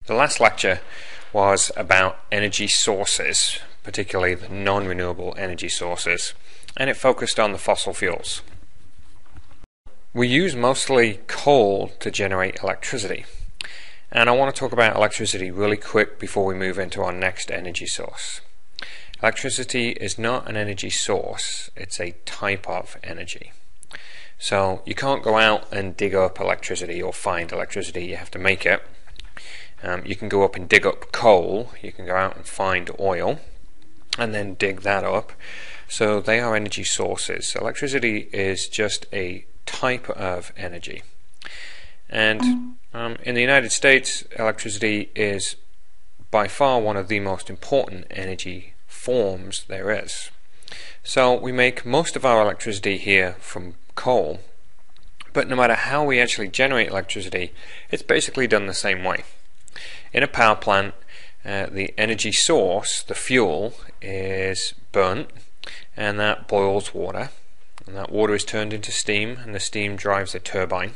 The last lecture was about energy sources, particularly the non-renewable energy sources, and it focused on the fossil fuels. We use mostly coal to generate electricity, and I want to talk about electricity really quick before we move into our next energy source. Electricity is not an energy source, it's a type of energy. So you can't go out and dig up electricity or find electricity, you have to make it. You can go up and dig up coal, you can go out and find oil and then dig that up. So they are energy sources. Electricity is just a type of energy. And in the United States, electricity is by far one of the most important energy forms there is. So we make most of our electricity here from coal, but no matter how we actually generate electricity, it's basically done the same way. In a power plant, the energy source, the fuel, is burnt, and that boils water, and that water is turned into steam, and the steam drives a turbine.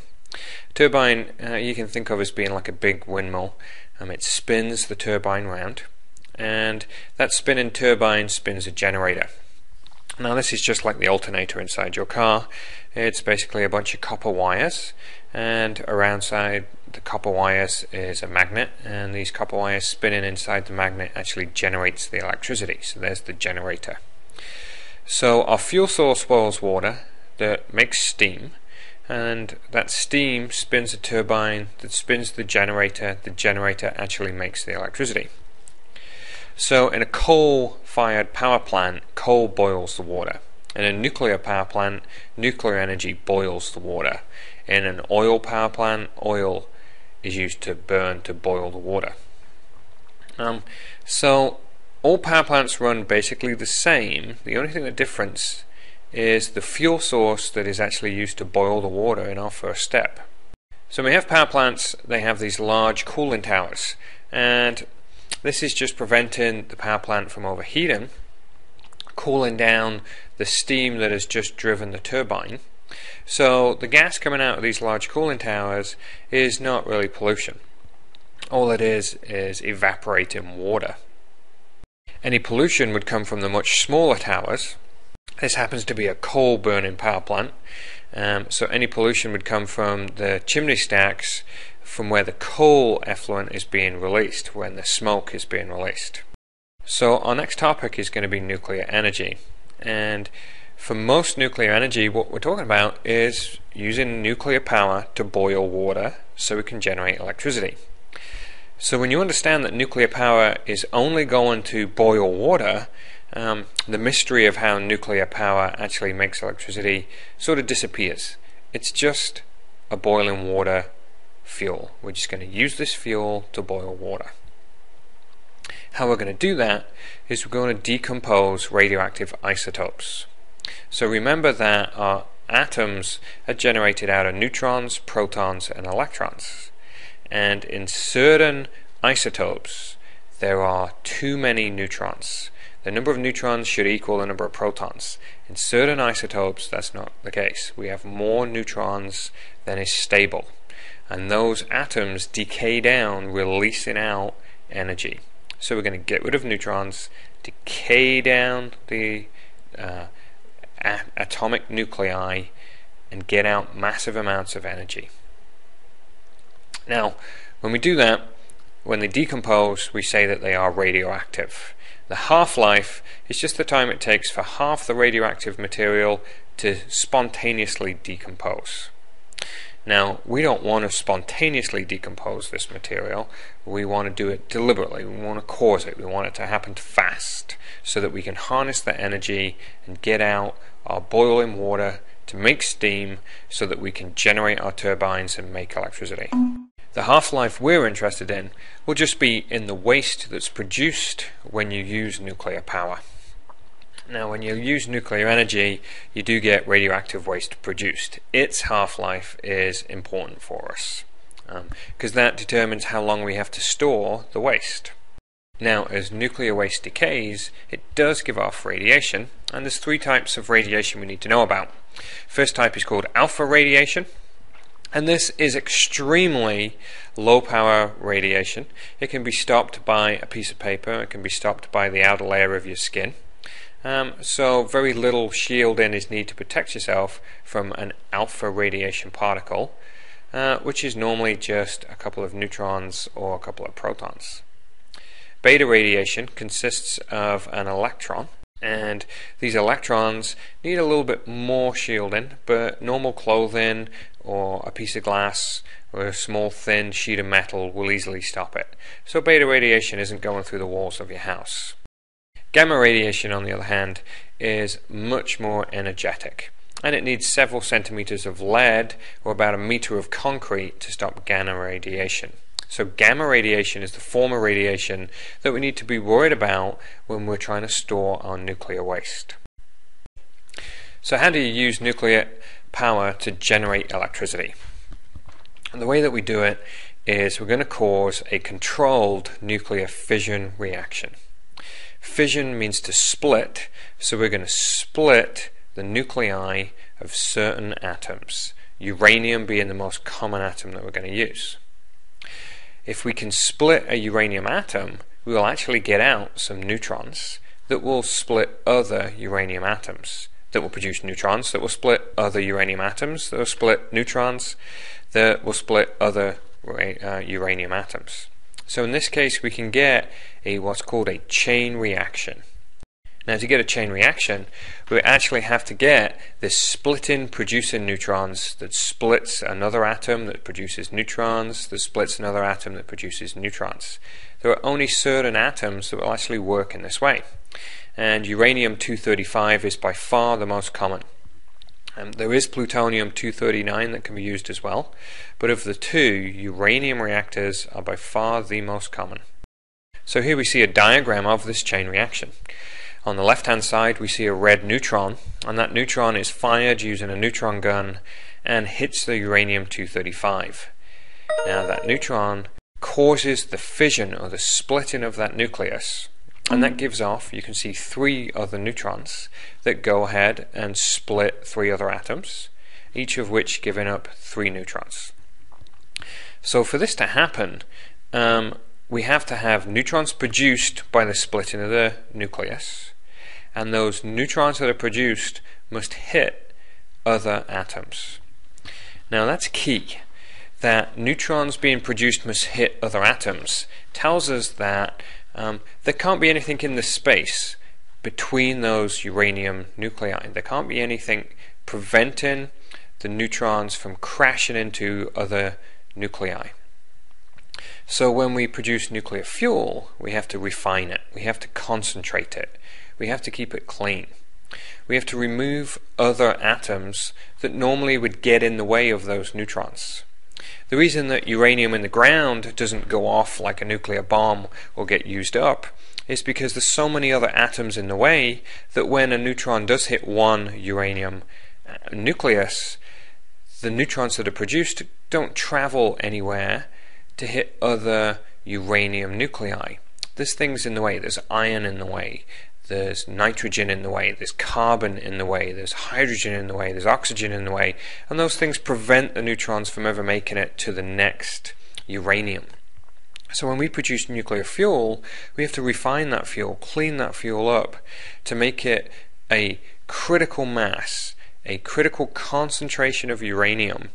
Turbine you can think of as being like a big windmill. It spins the turbine round, and that spinning turbine spins a generator. Now this is just like the alternator inside your car. It's basically a bunch of copper wires, and around the copper wires is a magnet, and these copper wires spinning inside the magnet actually generates the electricity. So there's the generator. So our fuel source boils water that makes steam, and that steam spins a turbine that spins the generator actually makes the electricity. So in a coal-fired power plant, coal boils the water. In a nuclear power plant, nuclear energy boils the water. In an oil power plant, oil is used to burn to boil the water. So all power plants run basically the same. The only thing that difference is the fuel source that is actually used to boil the water in our first step. So when we have power plants, they have these large cooling towers, and this is just preventing the power plant from overheating, cooling down the steam that has just driven the turbine. So the gas coming out of these large cooling towers is not really pollution. All it is evaporating water. Any pollution would come from the much smaller towers. This happens to be a coal burning power plant, so any pollution would come from the chimney stacks from where the coal effluent is being released, when the smoke is being released. So our next topic is going to be nuclear energy, and for most nuclear energy what we're talking about is using nuclear power to boil water so we can generate electricity. So when you understand that nuclear power is only going to boil water, the mystery of how nuclear power actually makes electricity sort of disappears. It's just a boiling water fuel. We're just going to use this fuel to boil water. How we're going to do that is we're going to decompose radioactive isotopes. So remember that our atoms are generated out of neutrons, protons, and electrons. And in certain isotopes there are too many neutrons. The number of neutrons should equal the number of protons. In certain isotopes that's not the case. We have more neutrons than is stable, and those atoms decay down, releasing out energy. So we're going to get rid of neutrons, decay down the atomic nuclei, and get out massive amounts of energy. Now when we do that, when they decompose, we say that they are radioactive. The half-life is just the time it takes for half the radioactive material to spontaneously decompose. Now, we don't want to spontaneously decompose this material. We want to do it deliberately. We want to cause it. We want it to happen fast so that we can harness the energy and get out our boiling water to make steam so that we can generate our turbines and make electricity. The half-life we're interested in will just be in the waste that's produced when you use nuclear power. Now when you use nuclear energy, you do get radioactive waste produced. Its half-life is important for us because that determines how long we have to store the waste. Now as nuclear waste decays, it does give off radiation, and there's three types of radiation we need to know about. First type is called alpha radiation, And this is extremely low power radiation. It can be stopped by a piece of paper, it can be stopped by the outer layer of your skin. So very little shielding is needed to protect yourself from an alpha radiation particle, which is normally just a couple of neutrons or a couple of protons. Beta radiation consists of an electron, and these electrons need a little bit more shielding, but normal clothing or a piece of glass or a small thin sheet of metal will easily stop it. So beta radiation isn't going through the walls of your house. Gamma radiation, on the other hand, is much more energetic, and it needs several centimeters of lead or about a meter of concrete to stop gamma radiation. So gamma radiation is the form of radiation that we need to be worried about when we're trying to store our nuclear waste. So how do you use nuclear power to generate electricity? And the way that we do it is we're going to cause a controlled nuclear fission reaction. Fission means to split, so we're going to split the nuclei of certain atoms, uranium being the most common atom that we're going to use. If we can split a uranium atom, we will actually get out some neutrons that will split other uranium atoms, that will produce neutrons that will split other uranium atoms, that will split neutrons that will split other uranium atoms. So in this case we can get what's called a chain reaction. Now to get a chain reaction, we actually have to get this splitting producing neutrons that splits another atom that produces neutrons, that splits another atom that produces neutrons. There are only certain atoms that will actually work in this way, and uranium-235 is by far the most common. There is plutonium-239 that can be used as well, but of the two, uranium reactors are by far the most common. So here we see a diagram of this chain reaction. On the left hand side we see a red neutron, and that neutron is fired using a neutron gun and hits the uranium-235. Now that neutron causes the fission or the splitting of that nucleus, and that gives off, you can see, 3 other neutrons that go ahead and split 3 other atoms, each of which giving up 3 neutrons. So for this to happen, we have to have neutrons produced by the splitting of the nucleus, and those neutrons that are produced must hit other atoms. Now that's key. That neutrons being produced must hit other atoms tells us that there can't be anything in the space between those uranium nuclei. There can't be anything preventing the neutrons from crashing into other nuclei. So when we produce nuclear fuel, we have to refine it, we have to concentrate it, we have to keep it clean. We have to remove other atoms that normally would get in the way of those neutrons. The reason that uranium in the ground doesn't go off like a nuclear bomb or get used up is because there's so many other atoms in the way that when a neutron does hit one uranium nucleus, the neutrons that are produced don't travel anywhere to hit other uranium nuclei. There's things in the way, there's iron in the way, there's nitrogen in the way, there's carbon in the way, there's hydrogen in the way, there's oxygen in the way, and those things prevent the neutrons from ever making it to the next uranium. So when we produce nuclear fuel, we have to refine that fuel, clean that fuel up to make it a critical mass, a critical concentration of uranium.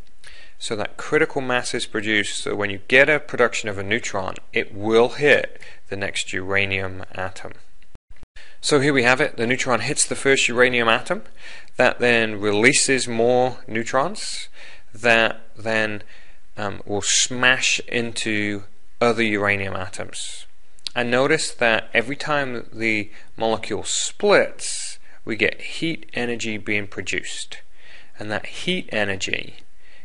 So that critical mass is produced, so when you get a production of a neutron, it will hit the next uranium atom. So here we have it, the neutron hits the first uranium atom, that then releases more neutrons, that then will smash into other uranium atoms. And notice that every time the molecule splits, we get heat energy being produced. And that heat energy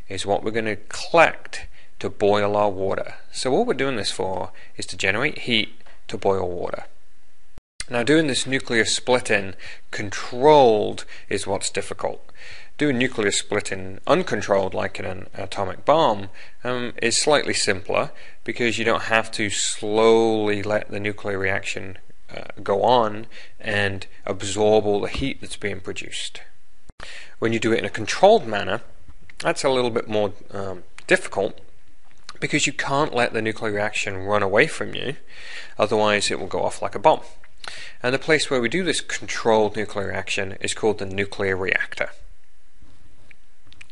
is what we're going to collect to boil our water. So what we're doing this for is to generate heat to boil water. Now doing this nuclear splitting controlled is what's difficult. Doing nuclear splitting uncontrolled, like in an atomic bomb, is slightly simpler because you don't have to slowly let the nuclear reaction go on and absorb all the heat that's being produced. When you do it in a controlled manner, That's a little bit more difficult, because you can't let the nuclear reaction run away from you, otherwise it will go off like a bomb. And the place where we do this controlled nuclear reaction is called the nuclear reactor.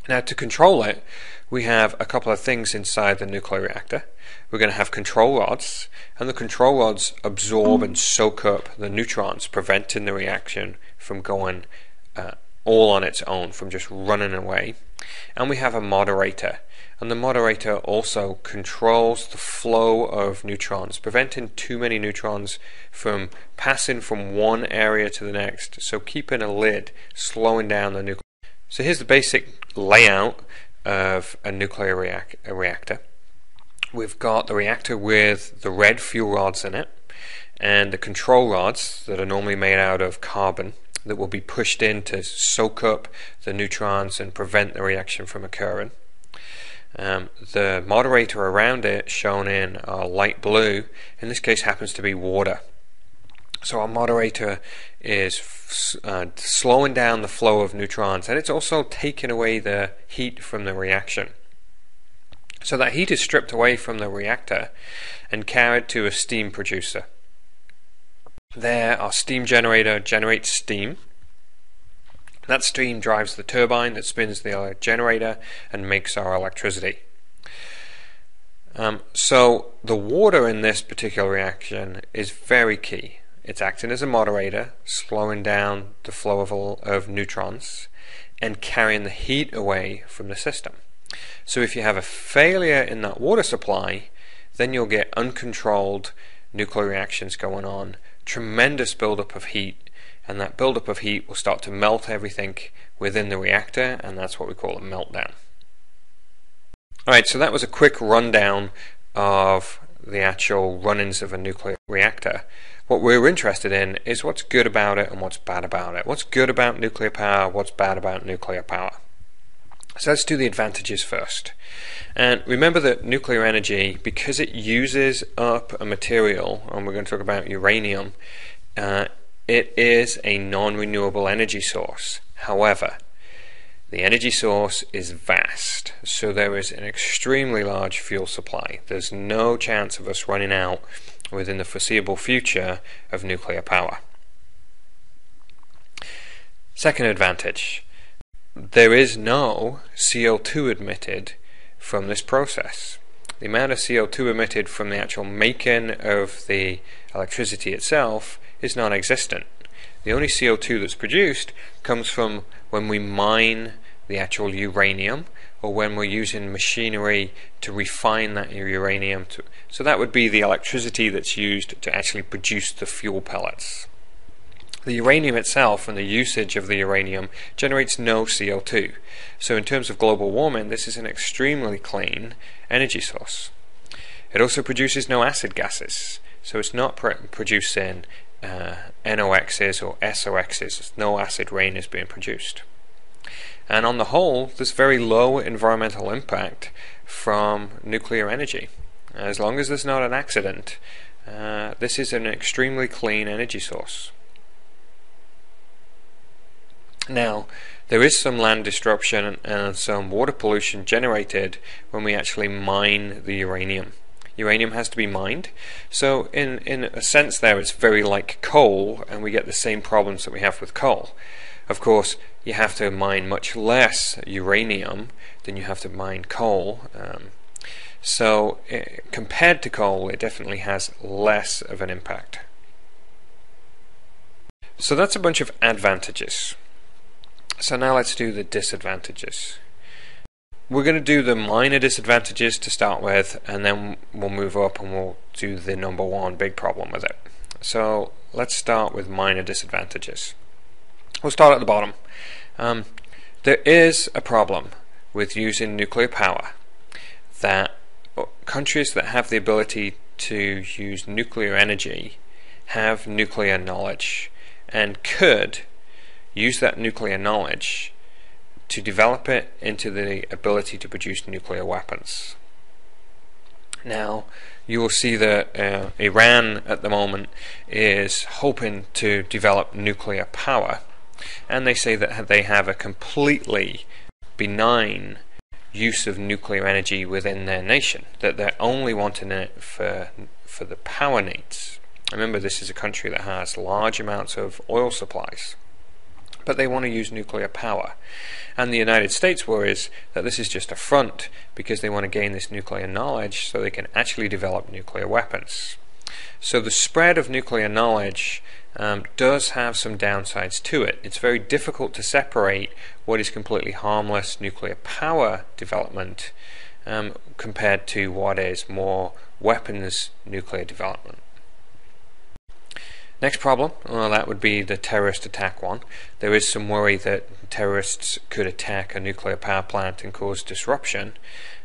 Now, to control it, we have a couple of things inside the nuclear reactor. We're going to have control rods, and the control rods absorb and soak up the neutrons, preventing the reaction from going all on its own, from just running away. And we have a moderator, and the moderator also controls the flow of neutrons, preventing too many neutrons from passing from one area to the next, so keeping a lid, slowing down the nuclear. So here's the basic layout of a nuclear reactor. We've got the reactor with the red fuel rods in it, and the control rods that are normally made out of carbon that will be pushed in to soak up the neutrons and prevent the reaction from occurring. The moderator around it, shown in light blue, in this case happens to be water. So our moderator is slowing down the flow of neutrons, and it's also taking away the heat from the reaction. So that heat is stripped away from the reactor and carried to a steam producer. There, our steam generator generates steam. That steam drives the turbine that spins the generator and makes our electricity. So the water in this particular reaction is very key. It's acting as a moderator, slowing down the flow of neutrons and carrying the heat away from the system. So if you have a failure in that water supply, then you'll get uncontrolled nuclear reactions going on, tremendous buildup of heat, and that buildup of heat will start to melt everything within the reactor, and that's what we call a meltdown. Alright, so that was a quick rundown of the actual run-ins of a nuclear reactor. What we're interested in is what's good about it and what's bad about it. What's good about nuclear power, what's bad about nuclear power. So let's do the advantages first. And remember that nuclear energy, because it uses up a material, and we're going to talk about uranium, it is a non-renewable energy source. However, the energy source is vast, so there is an extremely large fuel supply. There's no chance of us running out within the foreseeable future of nuclear power. Second advantage, there is no CO2 emitted from this process. The amount of CO2 emitted from the actual making of the electricity itself is non-existent. The only CO2 that's produced comes from when we mine the actual uranium, or when we're using machinery to refine that uranium. So that would be the electricity that's used to actually produce the fuel pellets. The uranium itself and the usage of the uranium generates no CO2. So in terms of global warming, this is an extremely clean energy source. It also produces no acid gases. So it's not producing NOx's or SOx's. No acid rain is being produced. And on the whole, there's very low environmental impact from nuclear energy. As long as there's not an accident, this is an extremely clean energy source. Now, there is some land disruption and some water pollution generated when we actually mine the uranium. Uranium has to be mined, so in a sense there it's very like coal, and we get the same problems that we have with coal. Of course, you have to mine much less uranium than you have to mine coal. So compared to coal, it definitely has less of an impact. So that's a bunch of advantages. So now let's do the disadvantages. We're going to do the minor disadvantages to start with, and then we'll move up and we'll do the number one big problem with it. So let's start with minor disadvantages. We'll start at the bottom. There is a problem with using nuclear power, that countries that have the ability to use nuclear energy have nuclear knowledge and could use that nuclear knowledge to develop it into the ability to produce nuclear weapons. Now, you will see that Iran at the moment is hoping to develop nuclear power, and they say that they have a completely benign use of nuclear energy within their nation, that they're only wanting it for the power needs. Remember, this is a country that has large amounts of oil supplies, but they want to use nuclear power. And the United States worries that this is just a front because they want to gain this nuclear knowledge so they can actually develop nuclear weapons. So the spread of nuclear knowledge does have some downsides to it. It's very difficult to separate what is completely harmless nuclear power development compared to what is more weapons nuclear development. Next problem, well, that would be the terrorist attack one. There is some worry that terrorists could attack a nuclear power plant and cause disruption.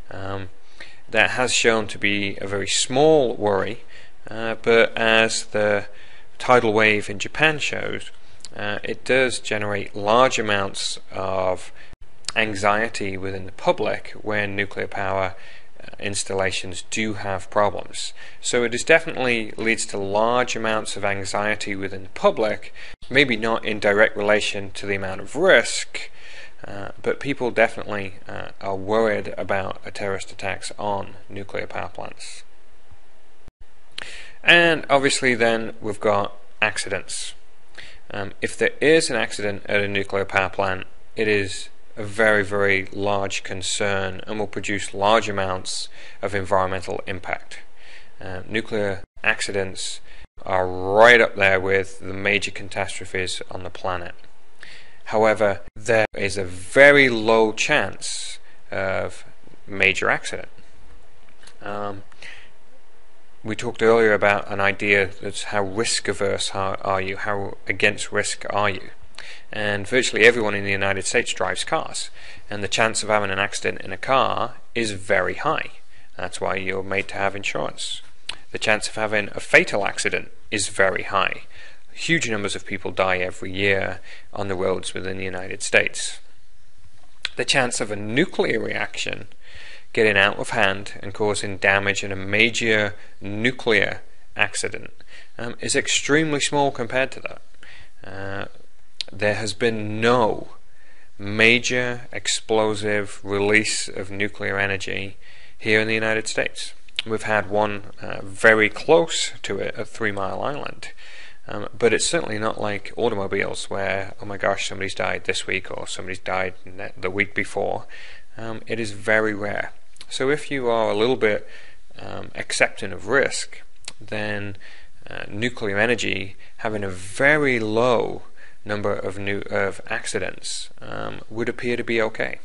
That has shown to be a very small worry, but as the tidal wave in Japan shows, it does generate large amounts of anxiety within the public when nuclear power installations do have problems. So it is definitely leads to large amounts of anxiety within the public, maybe not in direct relation to the amount of risk, but people definitely are worried about terrorist attacks on nuclear power plants. And obviously then we've got accidents. If there is an accident at a nuclear power plant, it is a very, very large concern and will produce large amounts of environmental impact. Nuclear accidents are right up there with the major catastrophes on the planet. However, there is a very low chance of major accident. We talked earlier about an idea that's how risk averse are you, how against risk are you? And virtually everyone in the United States drives cars, and the chance of having an accident in a car is very high. That's why you're made to have insurance. The chance of having a fatal accident is very high. Huge numbers of people die every year on the roads within the United States. The chance of a nuclear reaction getting out of hand and causing damage in a major nuclear accident is extremely small compared to that. There has been no major explosive release of nuclear energy here in the United States. We've had one very close to it at 3 Mile Island, but it's certainly not like automobiles where, oh my gosh, somebody's died this week or somebody's died the week before. It is very rare. So if you are a little bit accepting of risk, then nuclear energy having a very low number of accidents would appear to be okay.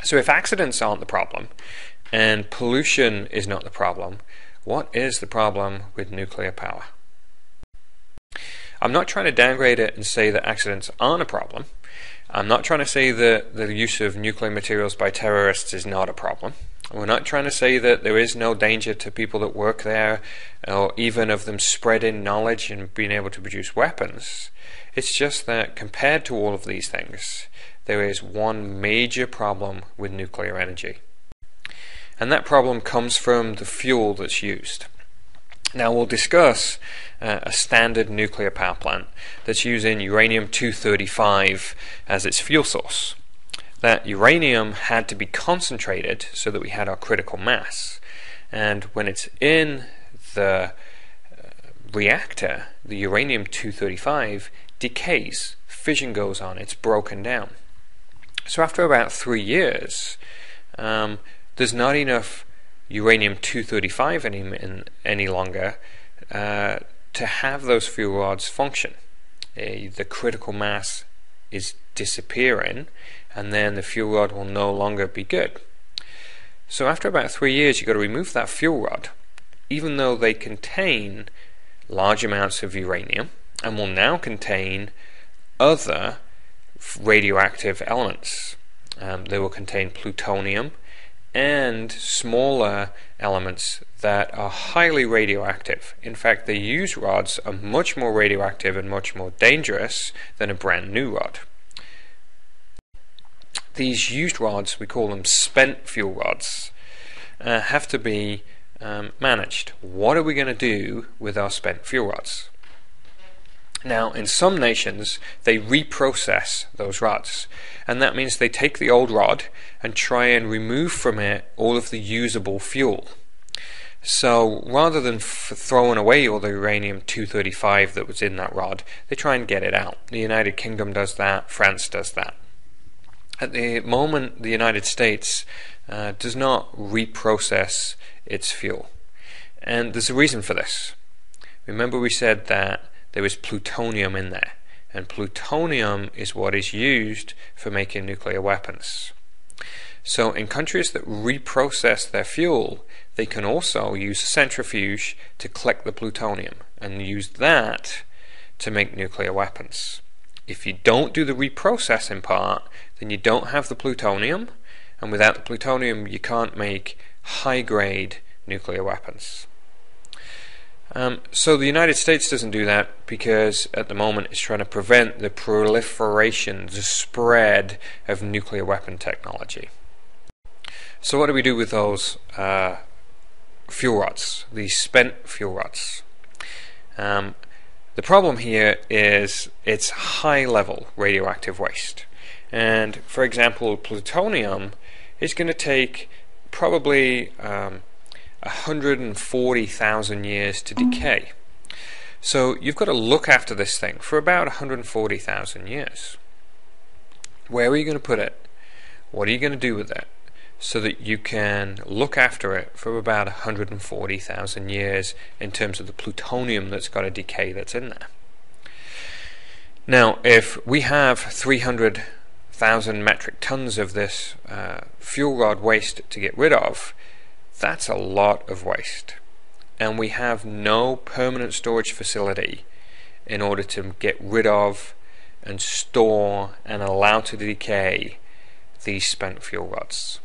So if accidents aren't the problem and pollution is not the problem, what is the problem with nuclear power? I'm not trying to downgrade it and say that accidents aren't a problem. I'm not trying to say that the use of nuclear materials by terrorists is not a problem. We're not trying to say that there is no danger to people that work there, or even of them spreading knowledge and being able to produce weapons. It's just that compared to all of these things, there is one major problem with nuclear energy. And that problem comes from the fuel that's used. Now we'll discuss a standard nuclear power plant that's using uranium-235 as its fuel source. That uranium had to be concentrated so that we had our critical mass, and when it's in the reactor, the uranium-235 decays, fission goes on, it's broken down. So after about 3 years, there's not enough uranium-235 any longer to have those fuel rods function. The critical mass is disappearing, and then the fuel rod will no longer be good. So after about 3 years, you've got to remove that fuel rod, even though they contain large amounts of uranium and will now contain other radioactive elements. They will contain plutonium and smaller elements that are highly radioactive. In fact, the used rods are much more radioactive and much more dangerous than a brand new rod. These used rods, we call them spent fuel rods, have to be managed. What are we going to do with our spent fuel rods? Now, in some nations, they reprocess those rods, and that means they take the old rod and try and remove from it all of the usable fuel. So rather than throwing away all the uranium-235 that was in that rod, they try and get it out. The United Kingdom does that, France does that. At the moment, the United States does not reprocess its fuel. And there's a reason for this. Remember we said that there was plutonium in there, and plutonium is what is used for making nuclear weapons. So in countries that reprocess their fuel, they can also use a centrifuge to collect the plutonium and use that to make nuclear weapons. If you don't do the reprocessing part, then you don't have the plutonium, and without the plutonium you can't make high-grade nuclear weapons. So the United States doesn't do that because at the moment it's trying to prevent the proliferation, the spread of nuclear weapon technology. So what do we do with those fuel rods, these spent fuel rods? The problem here is it's high-level radioactive waste. And for example, plutonium is going to take probably 140,000 years to decay. So you've got to look after this thing for about 140,000 years. Where are you going to put it? What are you going to do with it? So that you can look after it for about 140,000 years in terms of the plutonium that's got to decay that's in there. Now, if we have 300,000 metric tons of this fuel rod waste to get rid of, that's a lot of waste. And we have no permanent storage facility in order to get rid of and store and allow to decay these spent fuel rods.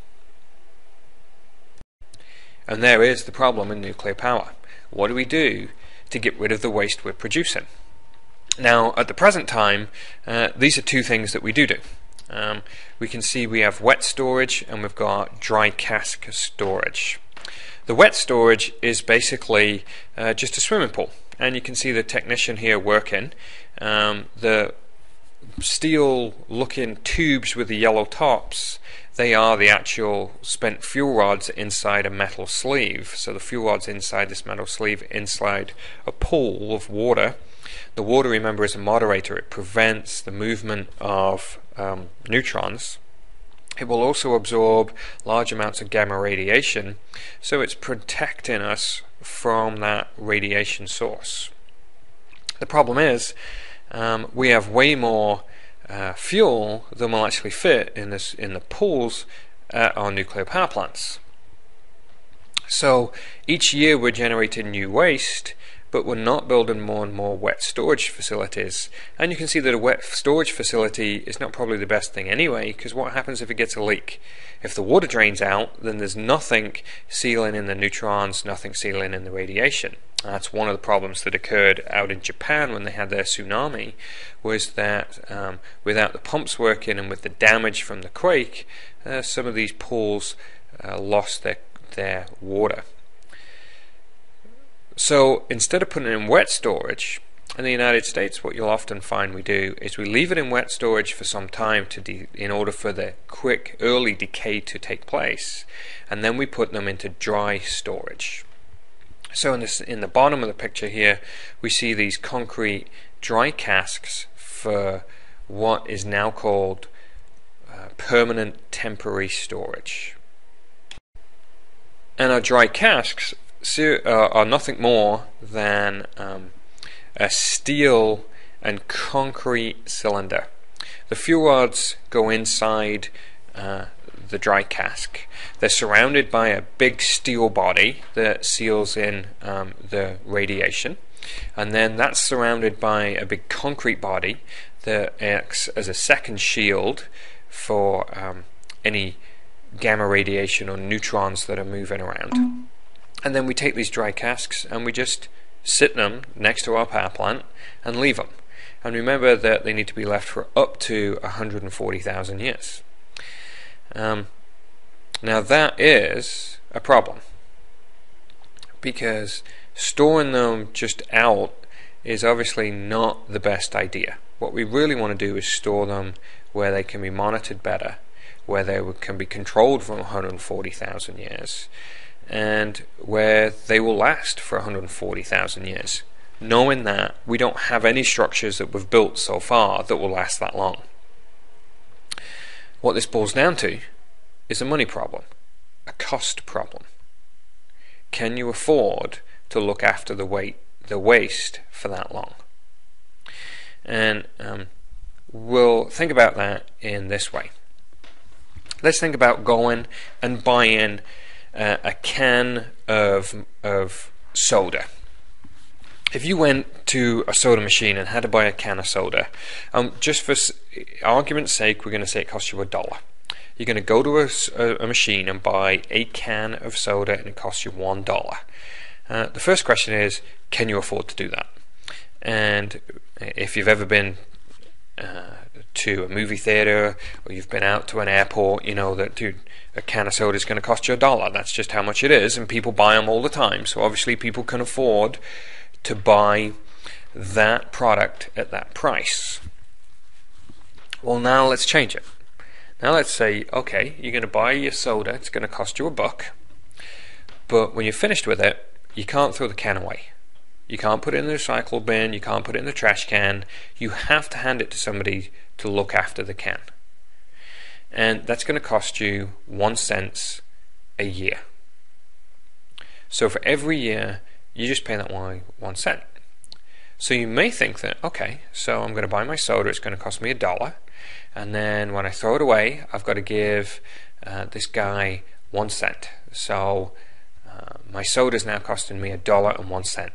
And there is the problem in nuclear power. What do we do to get rid of the waste we're producing? Now, at the present time, these are two things that we do. We can see we have wet storage and we've got dry cask storage. The wet storage is basically just a swimming pool, and you can see the technician here working. The steel looking tubes with the yellow tops, they are the actual spent fuel rods inside a metal sleeve. So the fuel rods inside this metal sleeve, inside a pool of water. The water, remember, is a moderator. It prevents the movement of neutrons. It will also absorb large amounts of gamma radiation, so it's protecting us from that radiation source. The problem is we have way more fuel than will actually fit in the pools at our nuclear power plants. So each year we're generating new waste, but we're not building more and more wet storage facilities. And you can see that a wet storage facility is not probably the best thing anyway, because what happens if it gets a leak? If the water drains out, then there's nothing sealing in the neutrons, nothing sealing in the radiation. That's one of the problems that occurred out in Japan when they had their tsunami, was that without the pumps working and with the damage from the quake, some of these pools lost their water. So instead of putting it in wet storage, in the United States what you'll often find we do is we leave it in wet storage for some time in order for the quick early decay to take place, and then we put them into dry storage. So in the bottom of the picture here we see these concrete dry casks for what is now called permanent temporary storage. And our dry casks are nothing more than a steel and concrete cylinder. The fuel rods go inside the dry cask. They're surrounded by a big steel body that seals in the radiation, and then that's surrounded by a big concrete body that acts as a second shield for any gamma radiation or neutrons that are moving around. And then we take these dry casks and we just sit them next to our power plant and leave them. And remember that they need to be left for up to 140,000 years. Now that is a problem, because storing them just out is obviously not the best idea. What we really want to do is store them where they can be monitored better, where they can be controlled for 140,000 years, and where they will last for 140,000 years, knowing that we don't have any structures that we've built so far that will last that long. What this boils down to is a money problem, a cost problem. Can you afford to look after the waste for that long? And we'll think about that in this way. Let's think about going and buying a can of soda. If you went to a soda machine and had to buy a can of soda, just for argument's sake, we're going to say it costs you $1. You're going to go to a machine and buy a can of soda and it costs you $1. The first question is, can you afford to do that? And if you've ever been to a movie theater or you've been out to an airport, you know that, dude, a can of soda is going to cost you $1. That's just how much it is, and people buy them all the time. So obviously people can afford to buy that product at that price. Well, now let's change it. Now let's say, okay, you're going to buy your soda, it's going to cost you $1, but when you're finished with it, you can't throw the can away. You can't put it in the recycle bin, you can't put it in the trash can. You have to hand it to somebody to look after the can. And that's going to cost you 1 cent a year. So for every year, you just pay that 1 cent. So you may think that, okay, so I'm going to buy my soda, it's going to cost me $1, and then when I throw it away, I've got to give this guy 1 cent. So my soda is now costing me $1.01.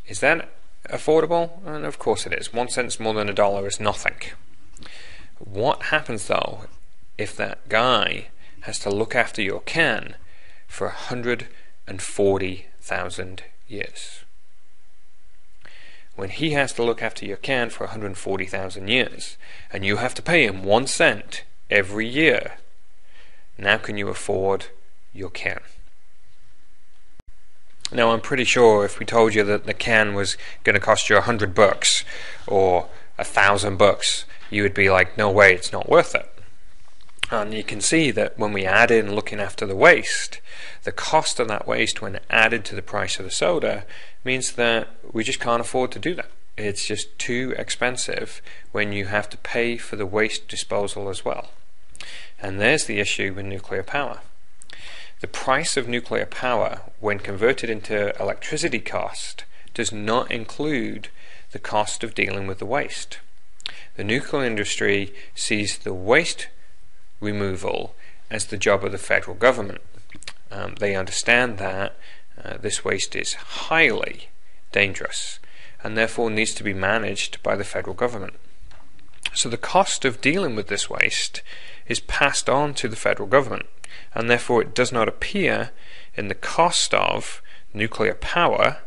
Is that affordable? And of course it is. 1 cent more than $1 is nothing. What happens though if that guy has to look after your can for 140,000 years? When he has to look after your can for 140,000 years, and you have to pay him 1 cent every year, now can you afford your can? Now, I'm pretty sure if we told you that the can was going to cost you $100 or $1,000, you would be like, no way, it's not worth it. And you can see that when we add in looking after the waste, the cost of that waste when added to the price of the soda means that we just can't afford to do that. It's just too expensive when you have to pay for the waste disposal as well. And there's the issue with nuclear power. The price of nuclear power, when converted into electricity cost, does not include the cost of dealing with the waste. The nuclear industry sees the waste removal as the job of the federal government. They understand that this waste is highly dangerous and therefore needs to be managed by the federal government. So the cost of dealing with this waste is passed on to the federal government, and therefore it does not appear in the cost of nuclear power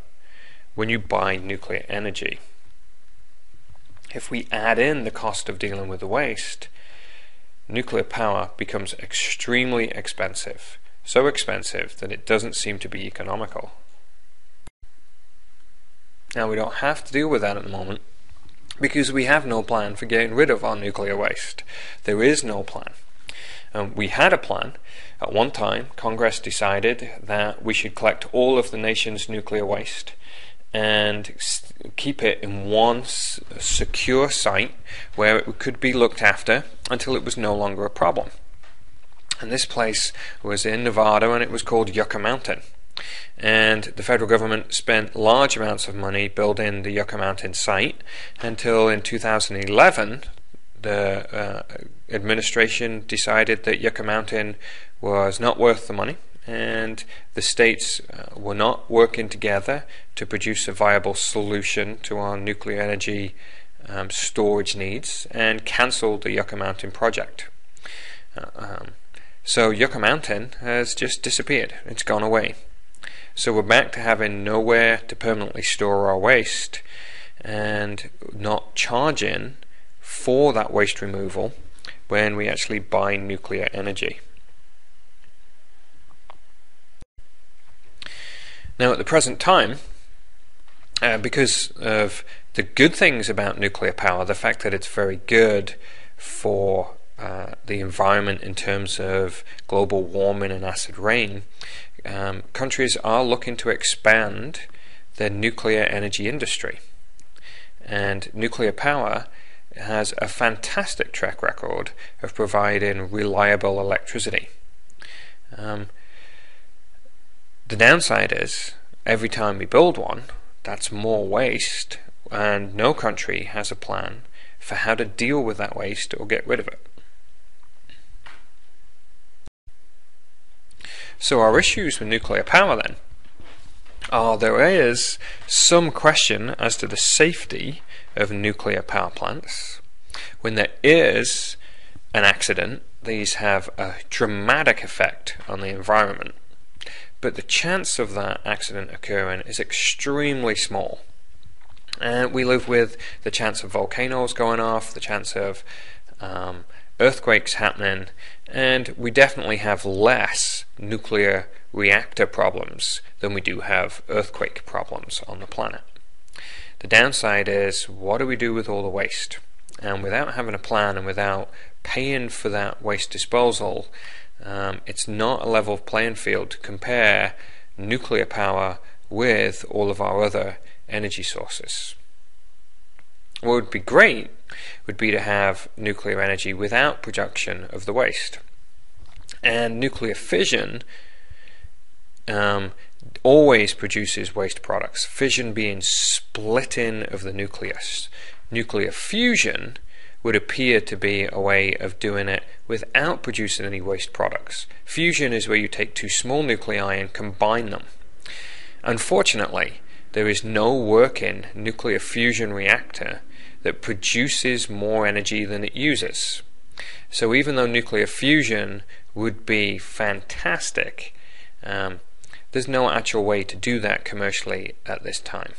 when you buy nuclear energy. If we add in the cost of dealing with the waste, nuclear power becomes extremely expensive, so expensive that it doesn't seem to be economical. Now, we don't have to deal with that at the moment because we have no plan for getting rid of our nuclear waste. There is no plan. We had a plan. At one time, Congress decided that we should collect all of the nation's nuclear waste and keep it in one secure site where it could be looked after until it was no longer a problem. And this place was in Nevada, and it was called Yucca Mountain. And the federal government spent large amounts of money building the Yucca Mountain site until in 2011 the administration decided that Yucca Mountain was not worth the money, and the states were not working together to produce a viable solution to our nuclear energy storage needs, and cancelled the Yucca Mountain project. So Yucca Mountain has just disappeared. It's gone away. So we're back to having nowhere to permanently store our waste and not charging for that waste removal when we actually buy nuclear energy. Now, at the present time, because of the good things about nuclear power, the fact that it's very good for the environment in terms of global warming and acid rain, countries are looking to expand their nuclear energy industry. And nuclear power has a fantastic track record of providing reliable electricity. The downside is, every time we build one, that's more waste, and no country has a plan for how to deal with that waste or get rid of it. So our issues with nuclear power then are, there is some question as to the safety of nuclear power plants. When there is an accident, these have a dramatic effect on the environment, but the chance of that accident occurring is extremely small. And we live with the chance of volcanoes going off, the chance of earthquakes happening, and we definitely have less nuclear reactor problems than we do have earthquake problems on the planet. The downside is, what do we do with all the waste? And without having a plan and without paying for that waste disposal, it's not a level playing field to compare nuclear power with all of our other energy sources. What would be great would be to have nuclear energy without production of the waste. And nuclear fission always produces waste products, fission being splitting of the nucleus. Nuclear fusion would appear to be a way of doing it without producing any waste products. Fusion is where you take two small nuclei and combine them. Unfortunately, there is no working nuclear fusion reactor that produces more energy than it uses. So even though nuclear fusion would be fantastic, there's no actual way to do that commercially at this time.